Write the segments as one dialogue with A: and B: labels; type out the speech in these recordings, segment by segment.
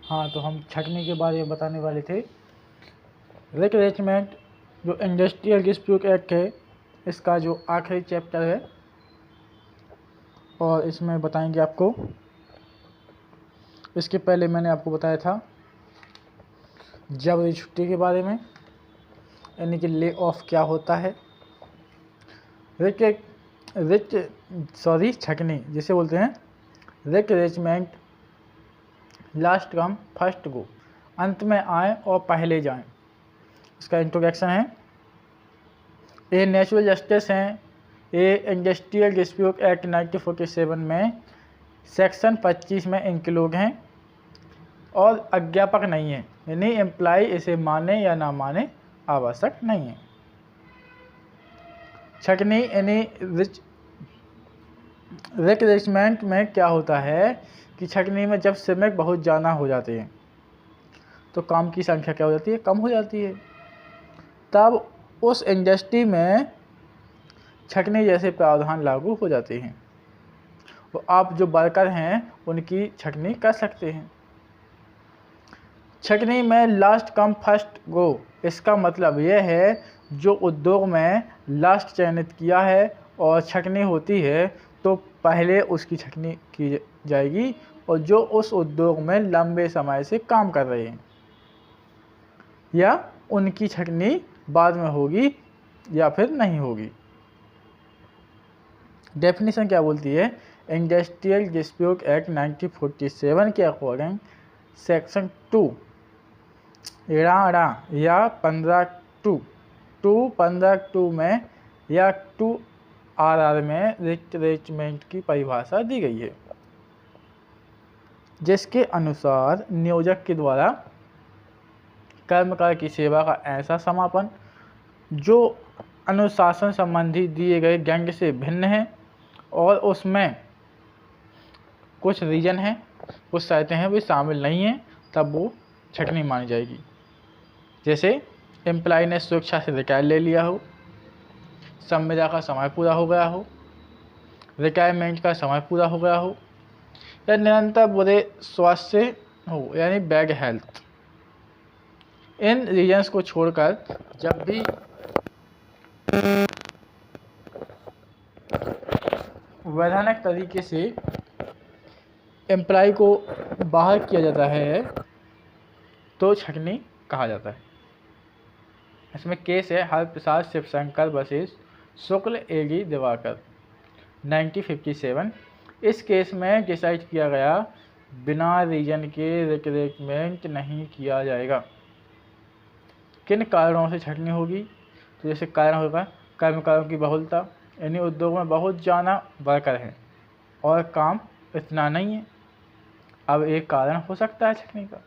A: हाँ, तो हम छँटनी के बारे में बताने वाले थे। रिक्रेचमेंट जो इंडस्ट्रियल डिस्प्यूट एक्ट है, इसका जो आखिरी चैप्टर है, और इसमें बताएंगे आपको। इसके पहले मैंने आपको बताया था जबरी छुट्टी के बारे में, यानी कि ले ऑफ क्या होता है। छँटनी जिसे बोलते हैं रिक्रेचमेंट, लास्ट कम फर्स्ट गो, अंत में आए और पहले जाएं। इसका इंट्रोडक्शन है, ये नेचुरल जस्टिस हैं। ये इंडस्ट्रियल डिस्प्यूट एक्ट 1947 में सेक्शन 25 में इंक्लूड हैं और अज्ञापक नहीं है, यानी एम्प्लाई इसे माने या ना माने आवश्यक नहीं है। छँटनी यानी रिक्रेचमेंट में क्या होता है कि छँटनी में जब श्रमिक बहुत ज़्यादा हो जाते हैं तो काम की संख्या क्या हो जाती है, कम हो जाती है। तब उस इंडस्ट्री में छँटनी जैसे प्रावधान लागू हो जाते हैं, तो आप जो वर्कर हैं उनकी छँटनी कर सकते हैं। छँटनी में लास्ट कम फर्स्ट गो, इसका मतलब यह है जो उद्योग में लास्ट चयनित किया है और छँटनी होती है तो पहले उसकी छँटनी की जाएगी, और जो उस उद्योग में लंबे समय से काम कर रहे हैं या उनकी छँटनी बाद में होगी या फिर नहीं होगी। डेफिनेशन क्या बोलती है, इंडस्ट्रियल डिस्प्यूट एक्ट 1947 के अकॉर्डिंग सेक्शन 2 या 15(2) में या 2RR में रिक्रेचमेंट की परिभाषा दी गई है, जिसके अनुसार नियोजक के द्वारा कर्मकार की सेवा का ऐसा समापन जो अनुशासन संबंधी दिए गए गैंग से भिन्न है और उसमें कुछ रीजन हैं, कुछ शर्तें हैं वो शामिल नहीं हैं, तब वो छँटनी मानी जाएगी। जैसे एम्प्लॉय ने स्वेच्छा से रिटायर ले लिया हो, संविदा का समय पूरा हो गया हो, रिटायरमेंट का समय पूरा हो गया हो, या निरंतर बुरे स्वास्थ्य हो यानी बैड हेल्थ। इन रीजन्स को छोड़कर जब भी वैधानिक तरीके से एम्प्लॉय को बाहर किया जाता है तो छँटनी कहा जाता है। इसमें केस है हरप्रसाद शिवशंकर वर्सेस शुक्ल एडी दिवाकर 1957। इस केस में डिसाइड किया गया बिना रीजन के रिक्रेचमेंट नहीं किया जाएगा। किन कारणों से छँटनी होगी, तो जैसे कारण होगा कर्मकारों की बहुलता, यानी उद्योग में बहुत ज़्यादा वर्कर हैं और काम इतना नहीं है, अब एक कारण हो सकता है छँटनी का।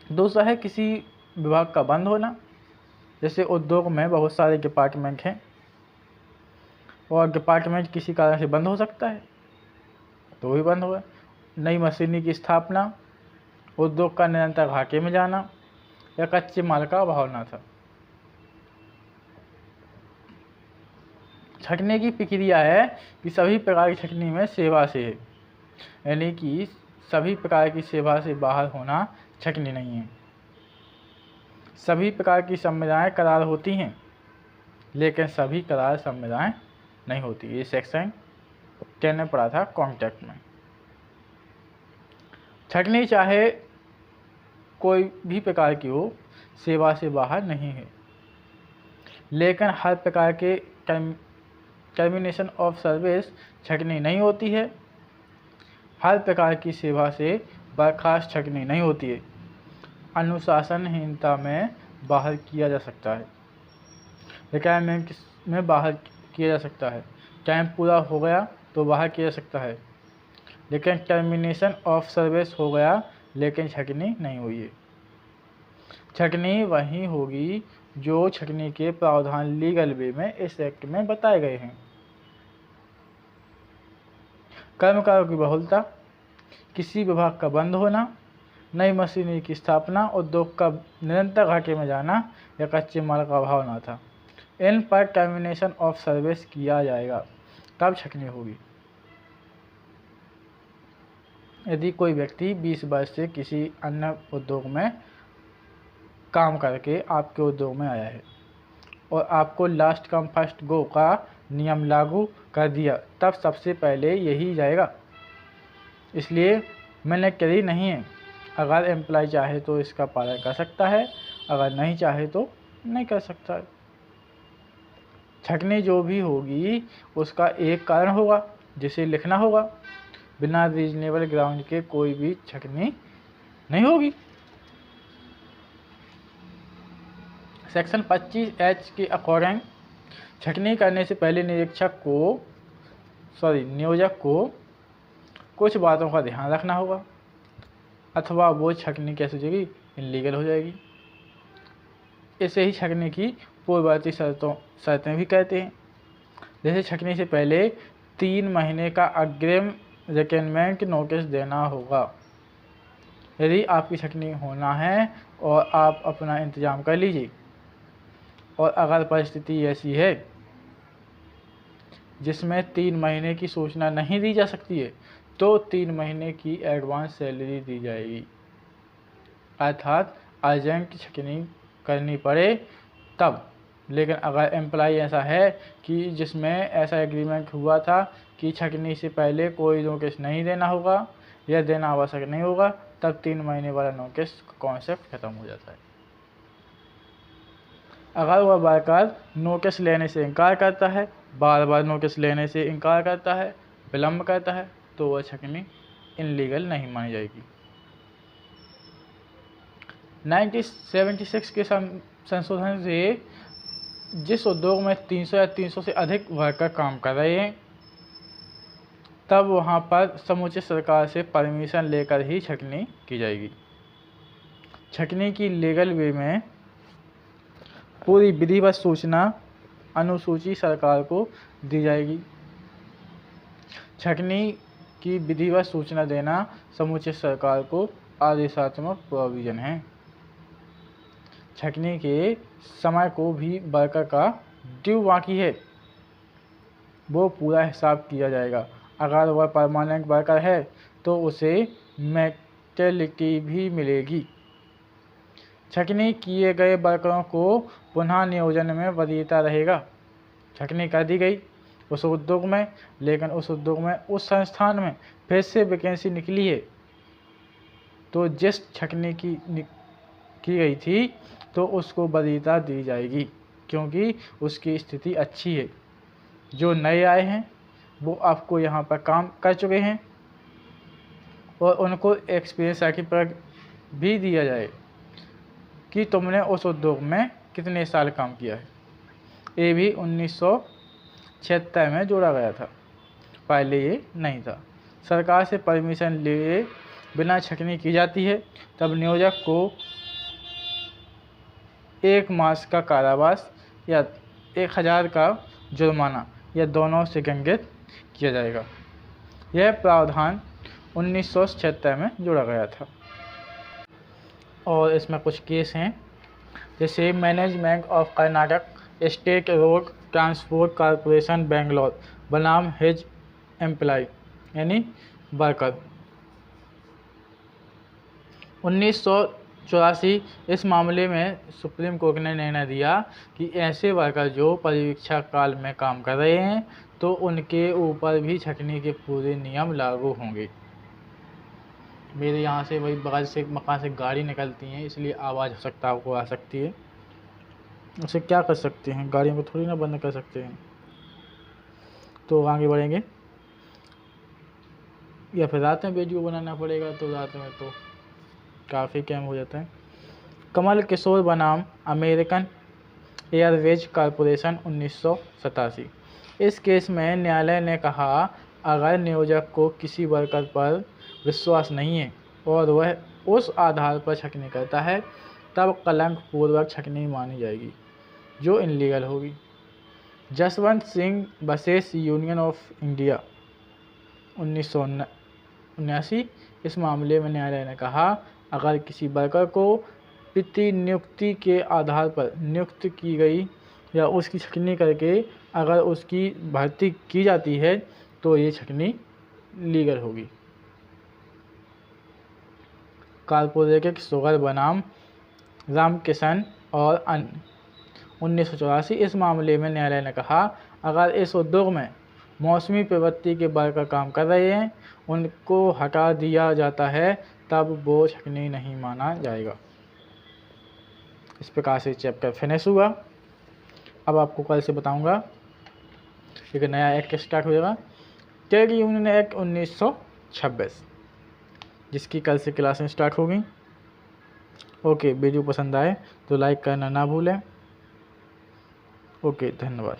A: दूसरा है किसी विभाग का बंद होना, जैसे उद्योग में बहुत सारे डिपार्टमेंट हैं और डिपार्टमेंट किसी कारण से बंद हो सकता है तो भी बंद होगा। नई मशीनरी की स्थापना, उद्योग का निरंतर घाटे में जाना, या कच्चे माल का अभाव ना था। छँटनी की प्रक्रिया है कि सभी प्रकार की छँटनी में सेवा से है, यानी कि सभी प्रकार की सेवा से बाहर होना छँटनी नहीं है। सभी प्रकार की संविदाएँ करार होती हैं लेकिन सभी करार संविदाएँ नहीं होती। ये सेक्शन 10 में पढ़ा था कॉन्ट्रैक्ट में। छँटनी चाहे कोई भी प्रकार की हो, सेवा से बाहर नहीं है, लेकिन हर प्रकार के टर्मिनेशन ऑफ सर्विस छँटनी नहीं होती है। हर प्रकार की सेवा से बर्खास्त छँटनी नहीं होती है। अनुशासनहीनता में बाहर किया जा सकता है, रिटायरमेंट में बाहर किया जा सकता है, टाइम पूरा हो गया तो बाहर किया जा सकता है, लेकिन टर्मिनेशन ऑफ सर्विस हो गया लेकिन छँटनी नहीं हुई है। छँटनी वही होगी जो छँटनी के प्रावधान लीगल वे में इस एक्ट में बताए गए हैं। कर्मकारों की बहुलता, किसी विभाग का बंद होना, नई मशीनरी की स्थापना, उद्योग का निरंतर घाटे में जाना, या कच्चे माल का अभाव ना था, इन पर टर्मिनेशन ऑफ सर्विस किया जाएगा, तब छँटनी होगी। यदि कोई व्यक्ति 20 वर्ष से किसी अन्य उद्योग में काम करके आपके उद्योग में आया है और आपको लास्ट कम फर्स्ट गो का नियम लागू कर दिया, तब सबसे पहले यही जाएगा। इसलिए मैंडेटरी नहीं है। अगर एम्प्लॉय चाहे तो इसका पालन कर सकता है, अगर नहीं चाहे तो नहीं कर सकता है। छंटनी जो भी होगी उसका एक कारण होगा जिसे लिखना होगा। बिना रीजनेबल ग्राउंड के कोई भी छंटनी नहीं होगी। सेक्शन 25H के अकॉर्डिंग छंटनी करने से पहले नियोजक को कुछ बातों का ध्यान रखना होगा, अथवा वो छंटनी कैसे हो जाएगी, इनलीगल हो जाएगी। इसे ही छंटनी की पूर्ववर्ती शर्तें भी कहते हैं। जैसे छंटनी से पहले 3 महीने का अग्रिम रिक्वायरमेंट नोटिस देना होगा। यदि आपकी छंटनी होना है और आप अपना इंतजाम कर लीजिए, और अगर परिस्थिति ऐसी है जिसमें 3 महीने की सूचना नहीं दी जा सकती है तो 3 महीने की एडवांस सैलरी दी जाएगी। अर्थात अर्जेंट छंटनी करनी पड़े तब। लेकिन अगर एम्प्लॉय ऐसा है कि जिसमें ऐसा एग्रीमेंट हुआ था कि छंटनी से पहले कोई नोटिस नहीं देना होगा या देना आवश्यक नहीं होगा, तब 3 महीने वाला नोटिस कॉन्सेप्ट खत्म हो जाता है। अगर वह बार नोटिस लेने से इनकार करता है, बार नोटिस लेने से इनकार करता है, विलम्ब करता है, तो वह छंटनी इनलीगल नहीं मानी जाएगी। 1976 के संशोधन से जिस उद्योग में 300 या 300 से अधिक वर्कर काम कर रहे हैं, तब वहां पर समुचित सरकार से परमिशन लेकर ही छंटनी की जाएगी। छंटनी की लीगल वे में पूरी विधिवत सूचना अनुसूची सरकार को दी जाएगी। छंटनी की विधिवत सूचना देना समुचित सरकार को आदेशात्मक प्रोविजन है। छंटनी के समय को भी वर्कर का ड्यू बाकी है, वो पूरा हिसाब किया जाएगा। अगर वह परमानेंट वर्कर है तो उसे मैटरनिटी भी मिलेगी। छंटनी किए गए वर्करों को पुनः नियोजन में वरीयता रहेगा। छंटनी कर दी गई उस उद्योग में, लेकिन उस उद्योग में उस संस्थान में फिर से वैकेंसी निकली है, तो जिस छंटनी की गई थी तो उसको वरीयता दी जाएगी, क्योंकि उसकी स्थिति अच्छी है। जो नए आए हैं वो आपको यहाँ पर काम कर चुके हैं और उनको एक्सपीरियंस सर्टिफिकेट भी दिया जाए कि तुमने उस उद्योग में कितने साल काम किया है। ये भी 1976 में जोड़ा गया था, पहले ये नहीं था। सरकार से परमिशन लिए बिना छंटनी की जाती है, तब नियोजक को 1 मास का कारावास या 1000 का जुर्माना या दोनों से दंडित किया जाएगा। यह प्रावधान 1976 में जोड़ा गया था। और इसमें कुछ केस हैं, जैसे management of Karnataka state road transport corporation Bangalore बनाम हिज एम्प्लॉय यानी वर्कर 1984। इस मामले में सुप्रीम कोर्ट ने निर्णय दिया कि ऐसे वर्कर जो परीक्षा काल में काम कर रहे हैं तो उनके ऊपर भी छंटनी के पूरे नियम लागू होंगे। मेरे यहाँ से वही बगल से मकान से गाड़ी निकलती हैं, इसलिए आवाज़ हो सकता है आपको आ सकती है। उसे क्या कर सकते हैं, गाड़ियों को थोड़ी ना बंद कर सकते हैं। तो आगे बढ़ेंगे, या फिर रात में वीडियो बनाना पड़ेगा, तो रात में तो काफ़ी कैम हो जाता है। कमल किशोर बनाम अमेरिकन एयरवेज कॉरपोरेशन 1987। इस केस में न्यायालय ने कहा, अगर नियोजक को किसी वर्कर पर विश्वास नहीं है और वह उस आधार पर छंटनी करता है, तब कलंक पूर्वक छंटनी मानी जाएगी, जो इनलीगल होगी। Jaswant Singh versus union of India 1979। इस मामले में न्यायालय ने कहा, अगर किसी वर्कर को प्रतिनियुक्ति के आधार पर नियुक्त की गई या उसकी छंटनी करके अगर उसकी भर्ती की जाती है तो ये छंटनी लीगल होगी। कार्पोरेटिक शुगर बनाम रामकिशन और अन्य 1984। इस मामले में न्यायालय ने कहा, अगर इस उद्योग में मौसमी प्रवृत्ति के वर्कर काम कर रहे हैं, उनको हटा दिया जाता है, तब वो छकनी नहीं माना जाएगा। इस प्रकार से चैप्टर फिनिश हुआ। अब आपको कल से बताऊंगा एक नया एक्ट स्टार्ट हो जाएगा, ट्रेड यूनियन एक्ट 1926, जिसकी कल से क्लासें स्टार्ट होगी। ओके, वीडियो पसंद आए तो लाइक करना ना भूलें। ओके, धन्यवाद।